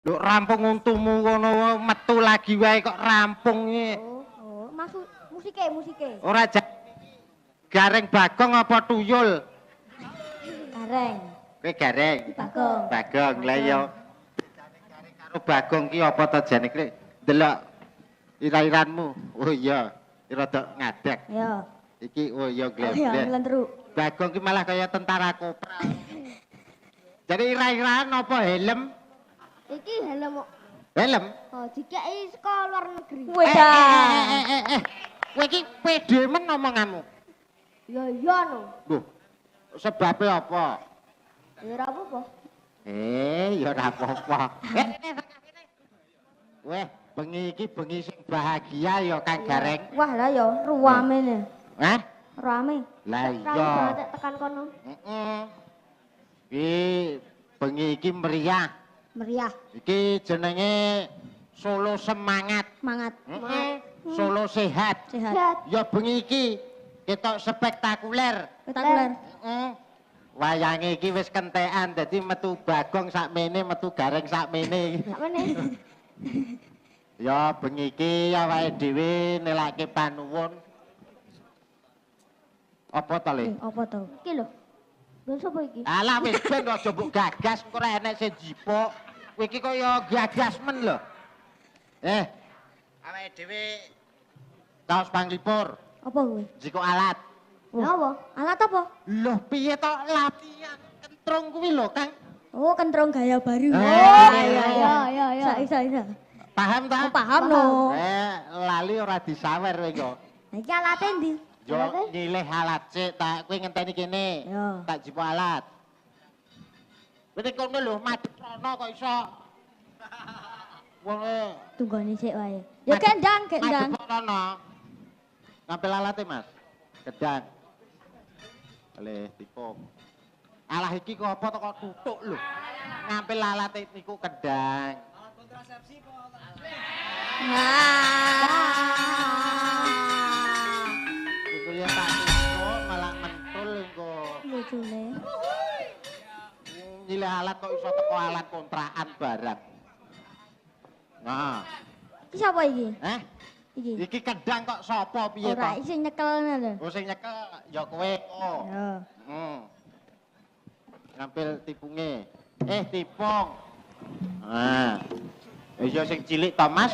Lho rampung untumu ngono metu lagi wae kok rampung iki. Oh, maksud musike. Ora gareng Bagong apa tuyul? Gareng. Kowe gareng. Bagong. Bagong lah ya. Gareng karo Bagong ki apa to jane kowe? Delok ira-iranmu. Oh iya, rada ngadeg. Ya. Iki oh iya Oh iya, gleb. nglendruk. Bagong ki malah kaya tentara kopral. Jadi ira-iraan apa helm? Iki helm. Helm? Oh, dikeki saka luar negeri. Kowe iki pede men omonganmu. Ya iya no. Loh, sebabnya apa? Ya ora apa-apa. Ya ora apa-apa. Weh, bengi iki bengi sing bahagia ya Kang Gareng. Wah lah ya, ruame ne. Hah? Rame. Lah iya. Tekan kono. Heeh. Iki bengi iki meriah. Meriah. Iki jenenge Solo semangat. Semangat. Solo sehat. Sehat. Ya bengi iki ketok spektakuler. Spektakuler. Wayange iki wis kentekan dadi metu Bagong sakmene, metu Gareng sakmene. Sakmene. Ya bengi iki awake dhewe nelake panuwun. Apa to, Le? Apa to? Iki lho. Lho sapa iki? Alah wis ben aja mbok gagas engko ora enek sing jipuk. Kowe iki kaya gagas men lho. Awake dhewe kaos panglipur. Apa kuwi? Jiko alat. Apa? Alat apa? Loh piye to latihan kentrung kuwi lho, Kang? Oh, kentrung gaya baru. Iya. Isa. Paham ta? Oh, paham no. Lali ora disawer kowe kok. Iki alate ndi? Yo nyilih alat sik tak kowe ngenteni kene. Yo. Tak jipo alat. Kowe kono lho madhep rono kok iso. Wong Tunggone sik wae. Ya kendang. Madhep rono. Ngambil alatnya, Mas. Gedang. Oleh tipu. Alah iki kok apa kok tutuk lho. Ngambil alatnya niku gedang. Alat kontrasepsi kok. Iku ya tak tutuk malah mentul engko. Lucune. Nyilih alat kok iso teko alat kontrakan barang. Nah. Iki sapa iki? Iki. Iki kedang kok sapa piye to? Ora isi nyekelne lho. Oh sing nyekel ya kowe kok. Ya. Ngambil tipunge. Tipung. Nah. Iya sing cilik to, Mas.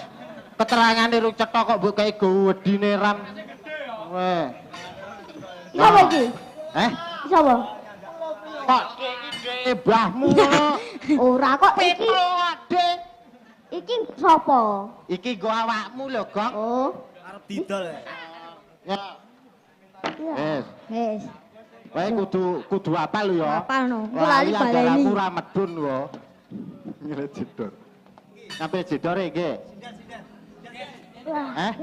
Keterangane ru cetha kok mbok kae gedine ram. Weh. Sapa iki? Sapa? Kok iki mbahmu. Ora kok iki. Petro ade. Iki sapa? Iki go awakmu lho, Gong. Oh. Arep didol. Ya. Wes. Wae kudu apal lho ya. Apal no. Ku lali baleni. Aku ora medun lho. Ngene jedor. Sampai jedore nggih. Wah.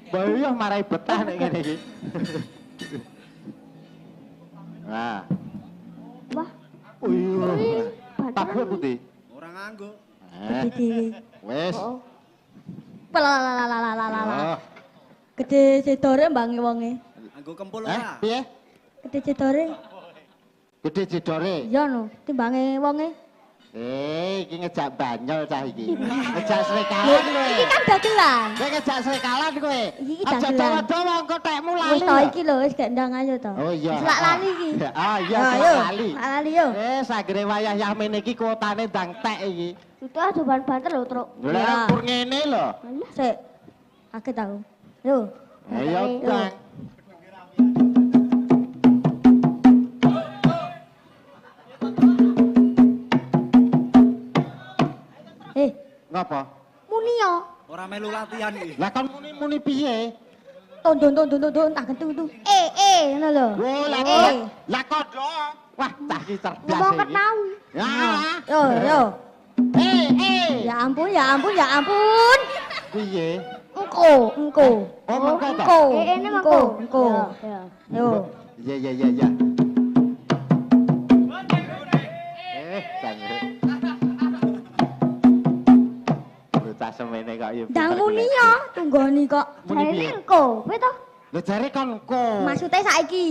Bayo marai betah nek ngene iki. Nah. Wah. Tak putih. Ora nganggo. Gede. Wes. Palalalalalalala. Gede jedore mbange wonge. Nganggo kempul ora? Piye? Gede jedore. Gede jedore. Iya no, timbange wonge. Iki ngejak banyol cah iki. Ngejak srekalan kowe. Iki kan dagelan. Kowe ngejak srekalan kowe. Iki Aja dagelan. dawa-dawa engko tekmu lali. Wis to iki lho, wis gak ndang ayo to. Oh iya. Selak lali iki. Ah iya, Ayo, lali. lali yo. Sagere wayah Yamin iki kuotane ndang tek iki. Itu aja banter lho, Truk. Lah pur ngene lho. Sik. Kaget aku. Yo. Ayo, Kang. Ngapa? Muni yo. Ora melu latihan iki. Lah kan muni piye? Ton tak gentu. Ngono lho. Oh, lah kodho. Wah, cah iki cerdas Ngomong iki. ketau. Ya. Yo. Ya Ya ampun. piye? Engko. Oh, mengko ta? Ini mengko. Yo. Ya. Sange. Bocah semene kok ya. Ndang muni yo, tunggoni kok. Muni piye? Engko, kowe to? Lho jare kon engko. Maksude saiki.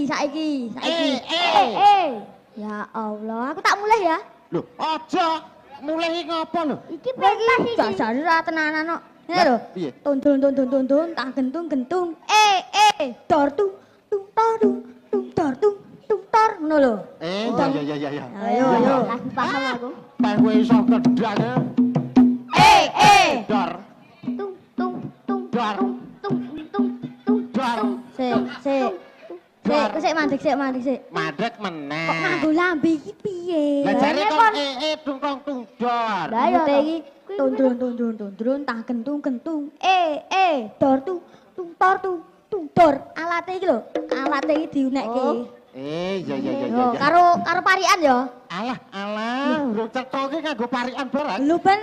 Ya Allah, aku tak mulai ya. Lho, aja. mulai iki ngopo lho? Iki pentas iki. Dasar ora tenanan kok. Ngene lho. Piye? Tundun tak gentung. Dor tung tor tung tor ngono lho. Ya. Ayo. Lagi paham aku. Pak kowe iso kedang ya. Dor. Dor. Dor. Sik mandek. Madeg meneh. Kok nganggo lambe iki piye? Lah jare kok dungkong dor. Lah ya iki tundrun tak gentung. Dor tor. Alate iki lho. Alate iki diunekke. Ya. Karo parian ya. Alah, lho cetha iki nganggo parikan barang. Lho ben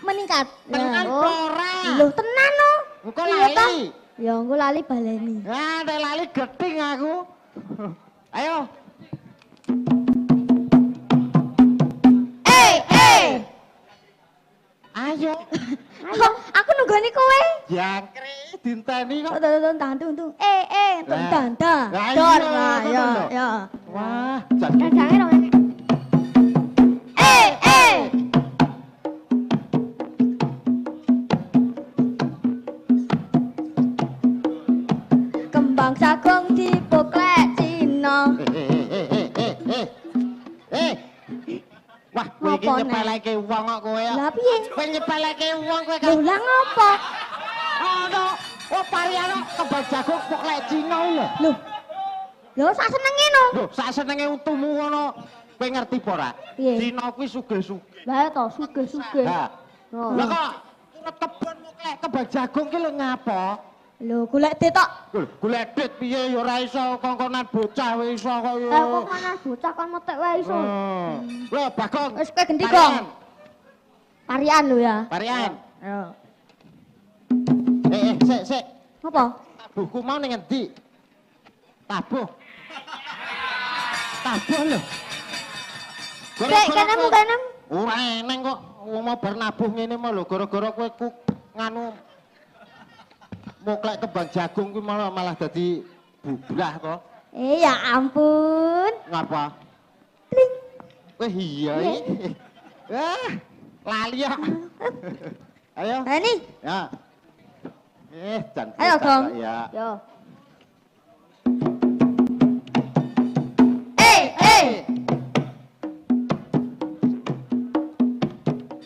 meningkat. Tenan ora? Lho tenan no. Engko lali. Ya engko lali baleni. Nek lali gething aku. Ayo. Ayo. Aku nunggoni kowe. Jangkrik dinteni kok. Tung. Danda. Dor. Ya. Wah, Jangan dong. Kembang jagung dipoklek Cina. Wah, kowe iki nyepeleke wong kok kowe. Lah piye? Kowe nyepeleke wong kowe Lho lah ngopo? ono. Oh, pariano kembang jagung poklek Cina lho. Lho sak senenge no. Lho, sak senenge untumu ngono. Kowe ngerti apa ora? Piye? Cina kuwi sugih-sugih. Lah to sugih-sugih. Ha. Oh. Lah kok urip kebon poklek kembang jagung ki lho ngapa? Lho golek dit tok. Lho, golek dit piye ya ora iso kongkonan bocah wae iso kok ya. Kok mana bocah kon metek wae iso. Lho, Bagong. Wis kowe gendhi kong. Parian lho ya. Parian. Yo. Sik. Apa? Tabuhku mau ning endi? Tabuh lho. Sik kenemu. Ora eneng kok. Wong mau bar nabuh ngene mau lho gara-gara kowe nganu moklek kembang jagung kuwi malah dadi bubrah to. Ya ampun. Ngapa? Tling. Wah iya iki. Lali ya. Ayo. Ini. Ya. Jan. Ayo, Gong. Ya. Yo.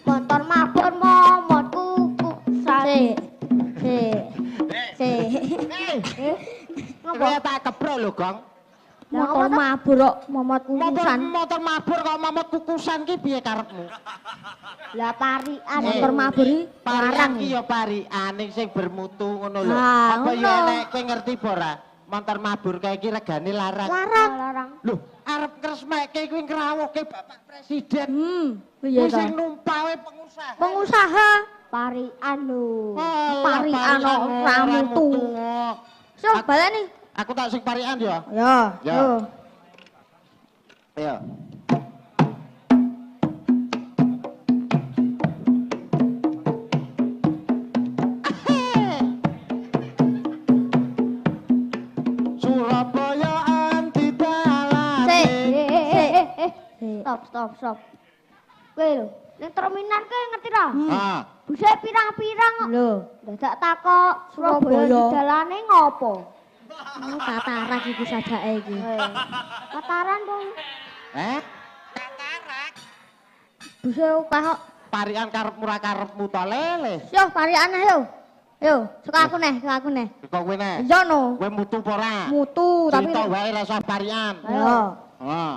Motor mabur momot kuku sik. Kowe tak keprok lho, Gong. Motor mabur kok momot kukusan. Motor mabur kok momot kukusan ki piye karepmu? Lah parian motor mabur iki Parang ki ya parikane sing bermutu ngono lho. Ah, Apa ya ngono. nek kowe ngerti apa ora? Motor mabur kae iki regane larang. Larang. Lho, arep ngresmekke kuwi ngrawuhke Bapak Presiden. Piye Kuwi to? sing numpahe pengusaha. Pengusaha parian lho. Alah, Parian kok ramutu. So, baleni. Aku tak sing parikan ya. Ya. Ya. Ayo. Surabaya anti dalan. Stop. Kowe lho, ning terminal kowe ngerti ra? Ah, Buse pirang-pirang kok. Lho, dadak takok Surabaya dalane ngopo? Tatarak iki sadake iki. Tataran to. katarak. Buse akeh kok. Parikan karep murah karepmu to lele. Yo, parikan ayo. Yo, suka aku neh. Kok kowe nek. Iya no. Kowe mutu apa ora? Mutu tapi Cerita wae ra usah parikan. Ayo. Ah.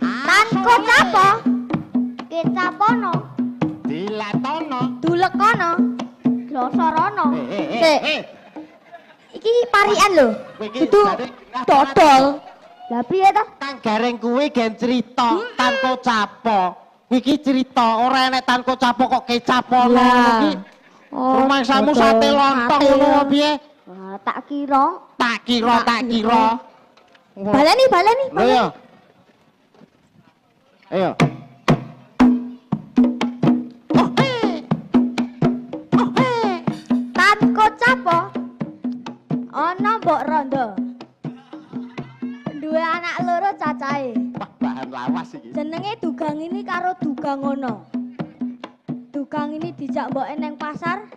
Tanko capo? Kecapono. Dilatono. Dulekono. Glosorono. Eh. Sik. Iki parian lho. Kowe iki Dudu jare dodol. Lah piye to? Kang Gareng kuwi gen cerita tanpa capo. Iki cerita ora enek tanpa capo kok kecapono Lah. iki. Oh, Rumangsamu dodol sate lontong sate. ngono piye? Wah, tak kira. Tak kira. Baleni. Lho ya. Ayo. Tanko capo? Ana mbok rondo. anak loro cacahe. Wah, bahan lawas iki. Jenenge Dugang ini karo Dugang ngono. Dugang ini dijak mboke neng pasar.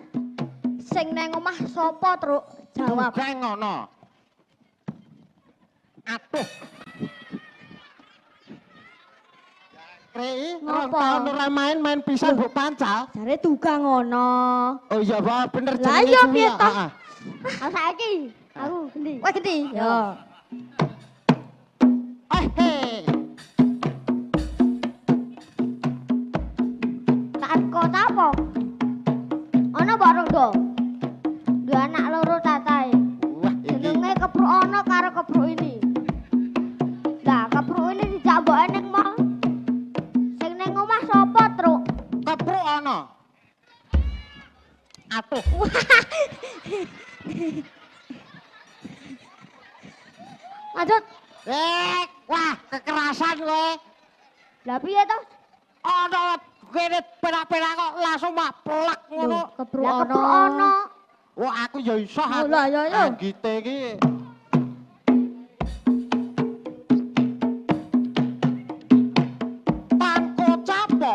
Sing neng omah sapa, Truk? Jawab. Dugang ngono. Atuh. Rei, rong Ngopo? tahun ora main pisan mbok pancal. Jare Dugang ngono. Oh iya, Pak, bener Lah jenenge iya kuwi piye ya. toh? Heeh. Ah saiki aku gendi. Wah gendi. Yo. Hei. Tak kota apa? Ana bareng do. Dua anak loro cacahe. Wah, iki Jenenge kepruk ana karo kepruk ini. Lah kepruk ini dijak mboke ning mall. Sing ning omah sapa, Truk? kepruk ana. Atuh. Lanjut. Wah, kekerasan kowe. Lah piye to? Ana kene penak-penak kok langsung mak plek ngono. Kepruk ana. Wah, aku ya iso aku. Lah, ya, ya. Anggite iki. Tangko capo.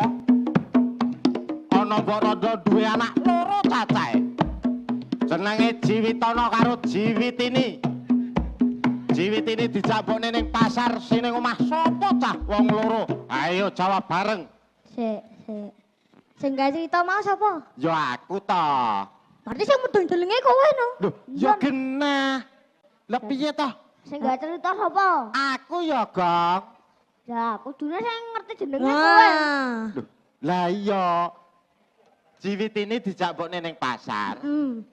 Ana mbok rada duwe anak loro cacahe. Jenenge Jiwitono karo Jiwitini. Jiwitini dijabone ning pasar sing ning omah sapa cah wong loro. Ayo jawab bareng. Sik. Sing gawe cerita mau sapa? Ya aku to. Berarti sing mudeng jenenge kowe no. Loh, ya genah. Lah piye to? Sing gawe cerita sapa? Aku ya, Gong. Ya, kudune sing ngerti jenenge kowe. Loh, lah iya. Jiwit ini dijakbokne ning pasar.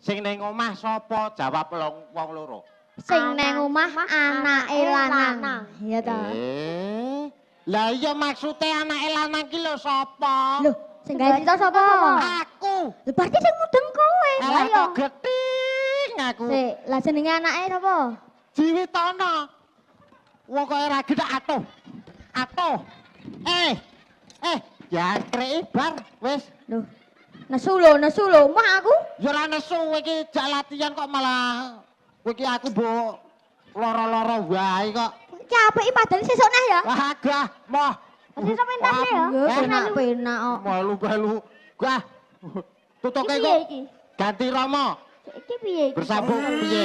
Sing ning omah sapa? Jawab wong loro. Sing neng omah anake lanang. Iya ta. Lah iya maksude anake lanang ki lho sapa? Loh, sing gawe cerita sapa? Aku. Lho berarti sing mudeng kowe. Lah kok gething aku. Sik, lah jenenge anake sapa? Jiwitono. Wong kok ora gedhe atuh. Ya kreki bar wis. Loh. Nesu lho, mah aku. Ya ora nesu iki jak latihan kok malah kowe iki aku mbok loro-loro wae kok. Iki apike padahal sesuk neh ya. Wah, gah, moh. Sesuk pentane ya. Penak kok. Malu-malu. Gah. Tutuke Piye kok. iki? Ganti Romo. Iki piye iki? Bersambung piye?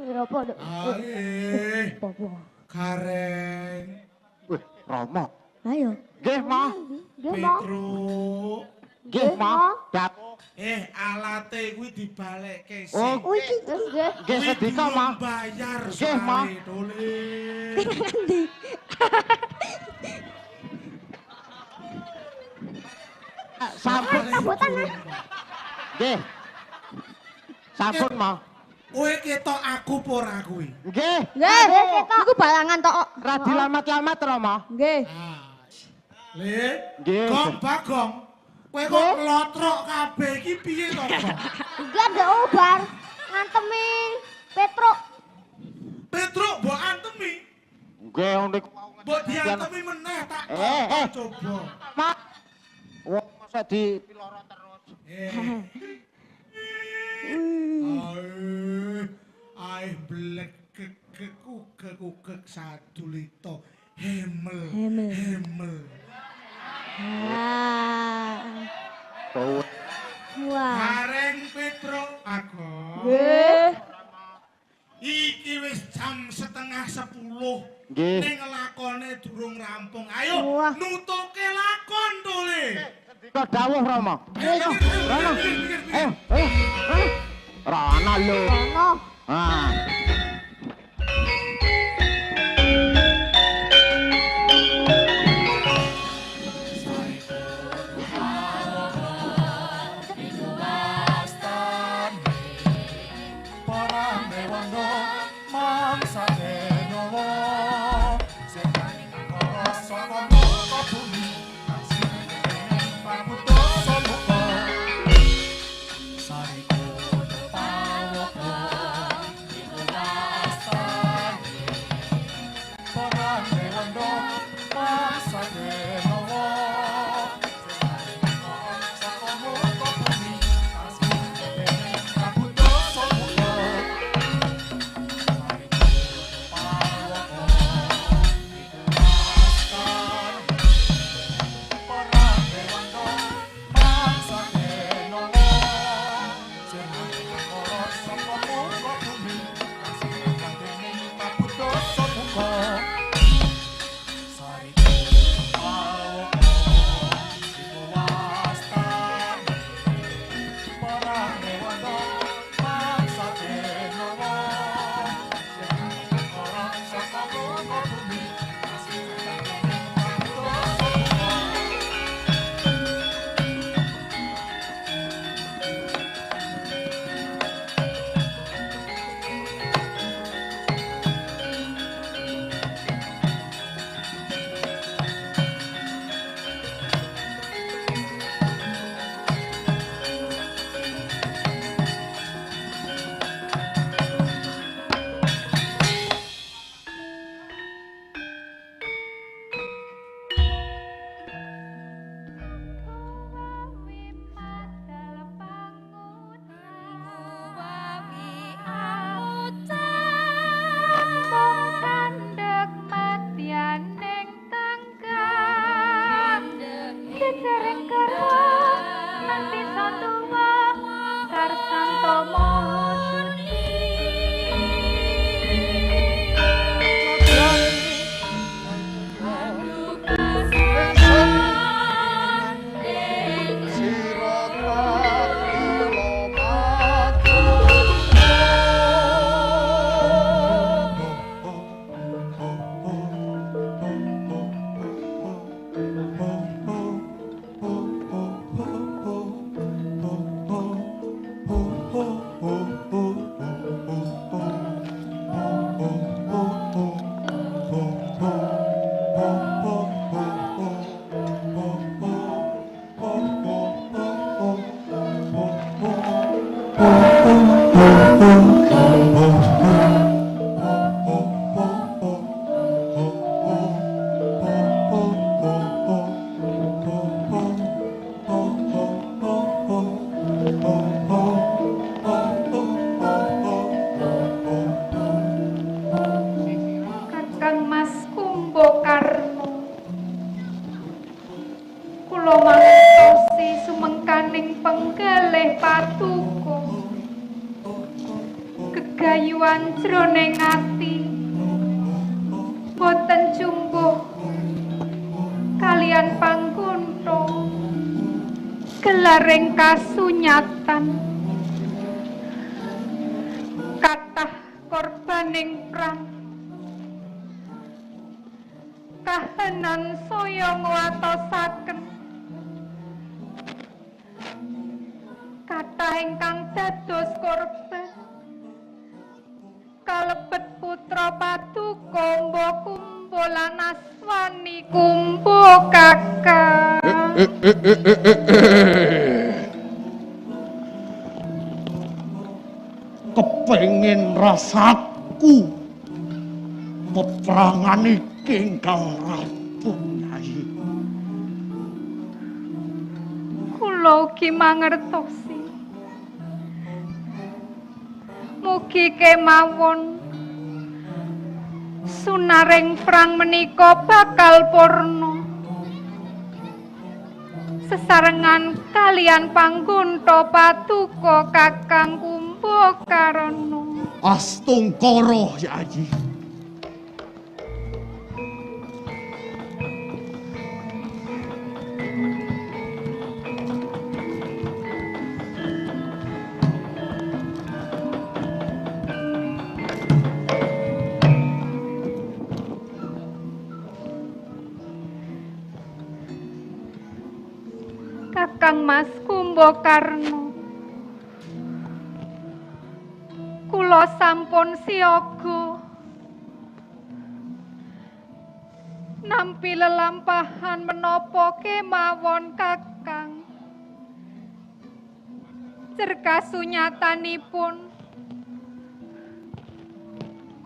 Ya apa, Dok? Apa? Kareng. Wih, Romo. Ayo. Nggih, Moh. Nggih, Mo. Petruk. Nggih, Moh. Dap. Alate kuwi dibalekke sik. Oh, Iki nggih. nggih sedika, Moh. Bayar Nggih, Mo. dole. Ngendi? Sampun. Tabotan. Nggih. Sampun, Moh. Kowe ketok aku apa ora kuwi? Nggih. Nggih, iku balangan tok. Ra dilamat-lamat, Romo. Nggih. Le, Nggih. Gong Bagong. Kowe kok lotrok kabeh iki piye to, Gong? Iki ndek obar ngantemi Petruk. Petruk mbok antemi. Nggih, niku mau Mbok diantemi meneh tak coba. Mak. Wong masa dipiloro terus. Ai blek kekuk sadulito hemel. Bau. Wah. Kareng Petruk aku. Nggih. Iki wis jam 9:30. Nggih. Ning lakone durung rampung. Ayo Wah. nutuke lakon to, Le. Kok dawuh, Romo? Ayo, Rono. Ayo. Rono lho. Ono. Ah. gegayuhan jroning ati boten jumbuh kalian panggunto gelaring kasunyatan kathah korbaning perang kahanan saya ngwatosaken kathah ingkang dados korban kalebet putra Paduka Mba Kumba lan aswani Kumba Kakang. Kepengin rasaku peperangan iki ingkang rampung Nyai. Kula ugi mangertosi. Mugi kemawon sunaring perang menika bakal purna. Sesarengan kalian panggunta Paduka Kakang Kumbakarna. Astungkara Nyai. Kakang Mas Kumbakarna, kula sampun siaga nampi lelampahan menapa kemawon Kakang. Cerkasunyatanipun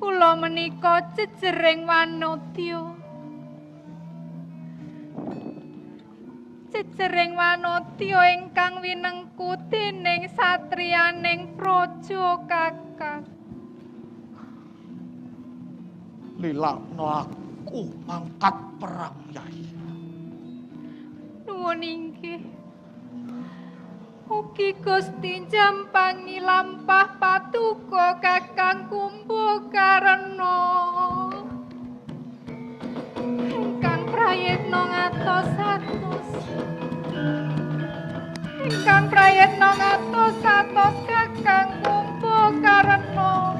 kula menika jejering wanodya. Jejering wanodya ingkang winengku dening satriyaning praja Kakang. Lilakno aku mangkat perang Nyai. Nuwun inggih. Ugi Gusti jampangi lampah Paduka Kakang Kumbakarna. Ingkang prayitna ngatos-atos. Ingkang prayitna ngatos-atos Kakang Kumbakarna.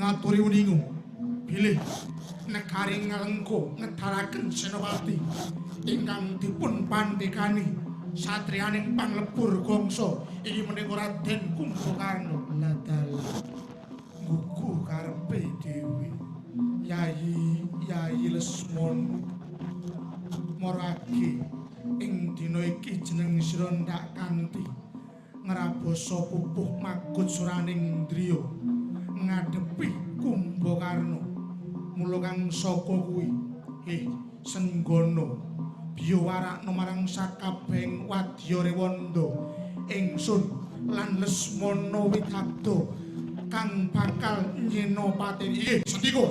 Ngaturi uningu bilih negari ngalengko ngedalaken Senopati ingkang dipun pandhekani satriyaning panglebur gongso iki menika Raden Kumbakarna ladal gugu karepe dhewe Yayi Lesmana maragi ing dina iki jeneng sira ndak kanthi ngraboso pupuh magut suraning Indriya ngadepi Kumbakarna. Mula kang saka kuwi Senggana biya warakna marang sakabehing wadya Rewanda ingsun lan Lesmana Widabda kang bakal nyena pateni. Sendika.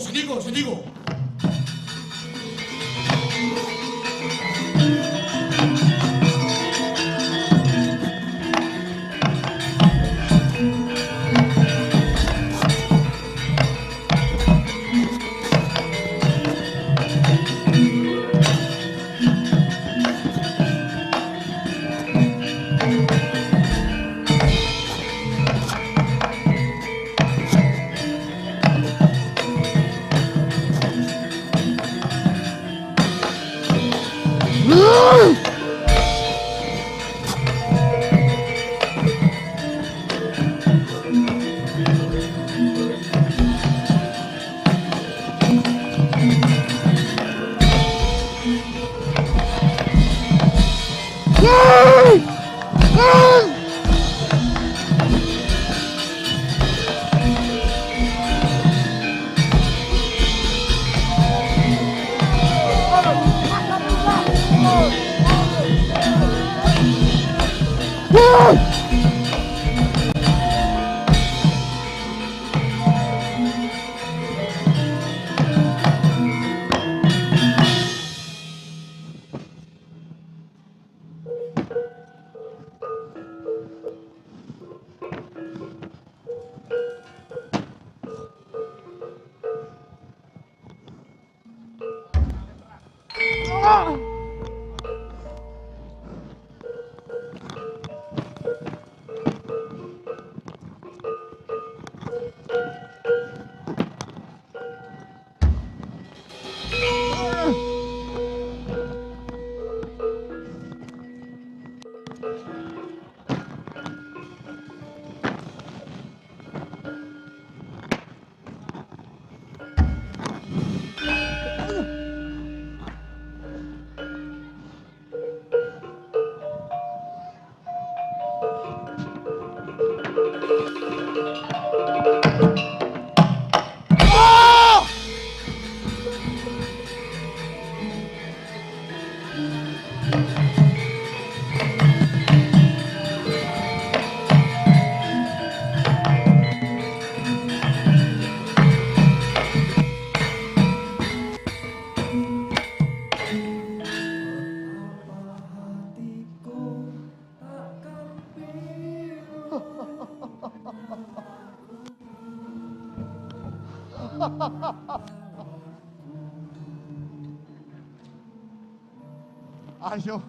Ayo,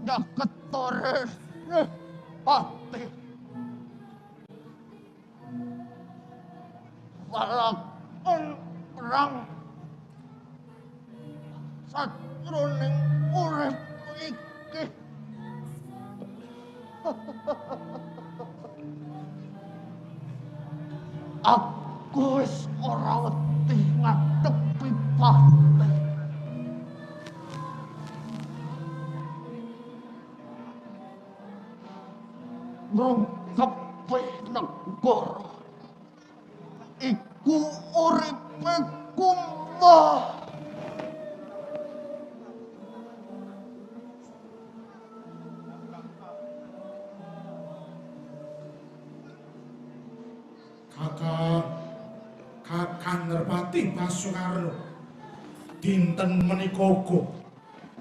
dah ketore pati. Walaupun perang sajroning urip iki aku wis ora wedi ngadepi pati. Mengkepi negara iku uripe Kumba. Kakang Nerpati Basukarno dinten menika uga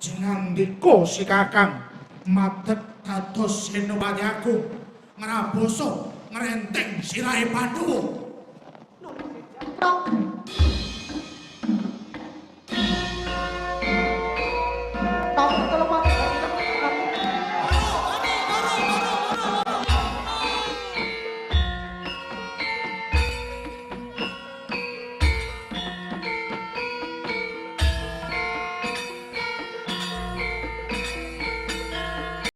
jenandika si Kakang madhep dados Senopati Agung ngraboso ngrenteng sirahe Pandhawa.